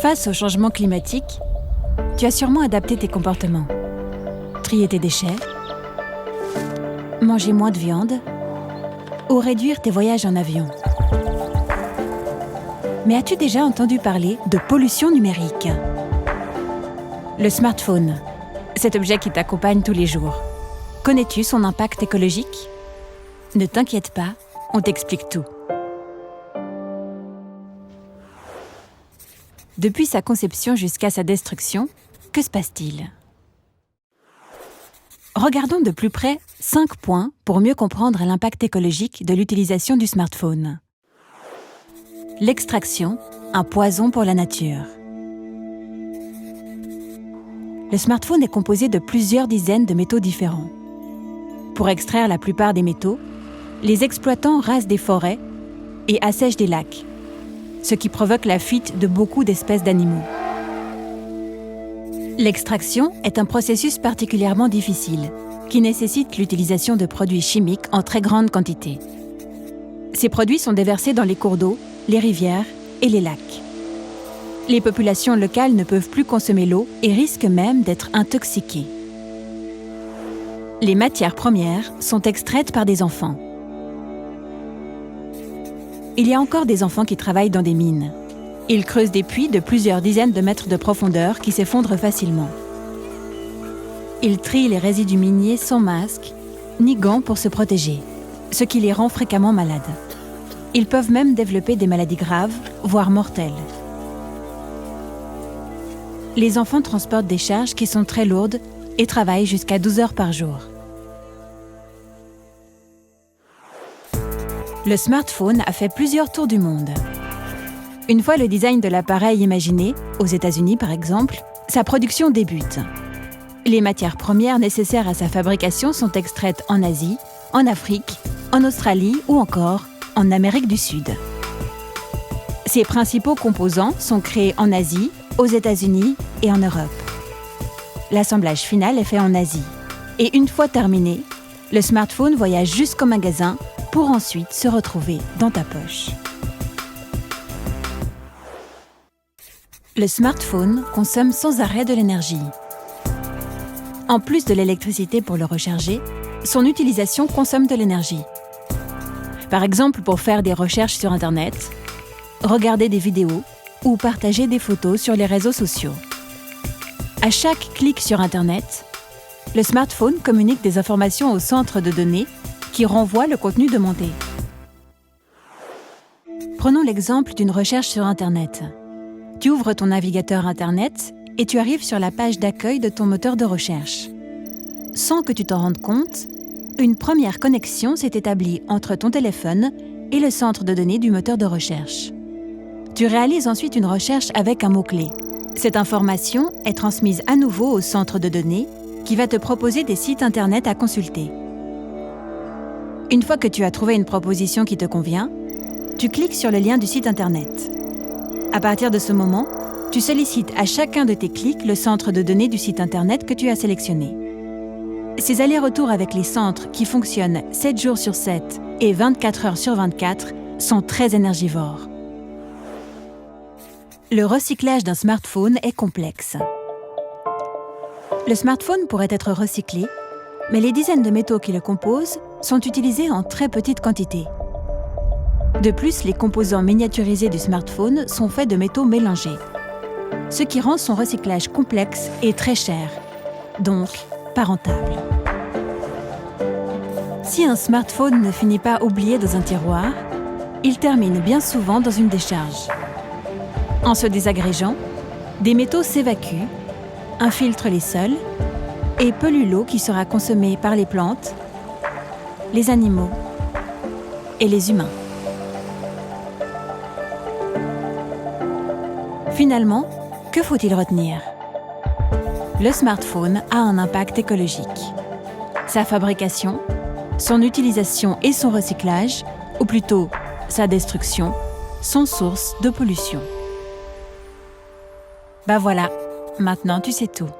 Face au changement climatique, tu as sûrement adapté tes comportements. Trier tes déchets, manger moins de viande ou réduire tes voyages en avion. Mais as-tu déjà entendu parler de pollution numérique ? Le smartphone, cet objet qui t'accompagne tous les jours. Connais-tu son impact écologique ? Ne t'inquiète pas, on t'explique tout. Depuis sa conception jusqu'à sa destruction, que se passe-t-il ? Regardons de plus près 5 points pour mieux comprendre l'impact écologique de l'utilisation du smartphone. L'extraction, un poison pour la nature. Le smartphone est composé de plusieurs dizaines de métaux différents. Pour extraire la plupart des métaux, les exploitants rasent des forêts et assèchent des lacs, ce qui provoque la fuite de beaucoup d'espèces d'animaux. L'extraction est un processus particulièrement difficile, qui nécessite l'utilisation de produits chimiques en très grande quantité. Ces produits sont déversés dans les cours d'eau, les rivières et les lacs. Les populations locales ne peuvent plus consommer l'eau et risquent même d'être intoxiquées. Les matières premières sont extraites par des enfants. Il y a encore des enfants qui travaillent dans des mines. Ils creusent des puits de plusieurs dizaines de mètres de profondeur qui s'effondrent facilement. Ils trient les résidus miniers sans masque, ni gants pour se protéger, ce qui les rend fréquemment malades. Ils peuvent même développer des maladies graves, voire mortelles. Les enfants transportent des charges qui sont très lourdes et travaillent jusqu'à 12 heures par jour. Le smartphone a fait plusieurs tours du monde. Une fois le design de l'appareil imaginé, aux États-Unis par exemple, sa production débute. Les matières premières nécessaires à sa fabrication sont extraites en Asie, en Afrique, en Australie ou encore en Amérique du Sud. Ses principaux composants sont créés en Asie, aux États-Unis et en Europe. L'assemblage final est fait en Asie. Et une fois terminé, le smartphone voyage jusqu'au magasin pour ensuite se retrouver dans ta poche. Le smartphone consomme sans arrêt de l'énergie. En plus de l'électricité pour le recharger, son utilisation consomme de l'énergie. Par exemple, pour faire des recherches sur Internet, regarder des vidéos ou partager des photos sur les réseaux sociaux. À chaque clic sur Internet, le smartphone communique des informations au centre de données qui renvoie le contenu demandé. Prenons l'exemple d'une recherche sur Internet. Tu ouvres ton navigateur Internet et tu arrives sur la page d'accueil de ton moteur de recherche. Sans que tu t'en rendes compte, une première connexion s'est établie entre ton téléphone et le centre de données du moteur de recherche. Tu réalises ensuite une recherche avec un mot-clé. Cette information est transmise à nouveau au centre de données qui va te proposer des sites Internet à consulter. Une fois que tu as trouvé une proposition qui te convient, tu cliques sur le lien du site Internet. À partir de ce moment, tu sollicites à chacun de tes clics le centre de données du site Internet que tu as sélectionné. Ces allers-retours avec les centres qui fonctionnent 7 jours sur 7 et 24 heures sur 24 sont très énergivores. Le recyclage d'un smartphone est complexe. Le smartphone pourrait être recyclé, mais les dizaines de métaux qui le composent sont utilisés en très petite quantité. De plus, les composants miniaturisés du smartphone sont faits de métaux mélangés, ce qui rend son recyclage complexe et très cher, donc pas rentable. Si un smartphone ne finit pas oublié dans un tiroir, il termine bien souvent dans une décharge. En se désagrégeant, des métaux s'évacuent, infiltrent les sols et polluent l'eau qui sera consommée par les plantes, les animaux et les humains. Finalement, que faut-il retenir ? Le smartphone a un impact écologique. Sa fabrication, son utilisation et son recyclage, ou plutôt sa destruction, sont source de pollution. Bah voilà, maintenant tu sais tout.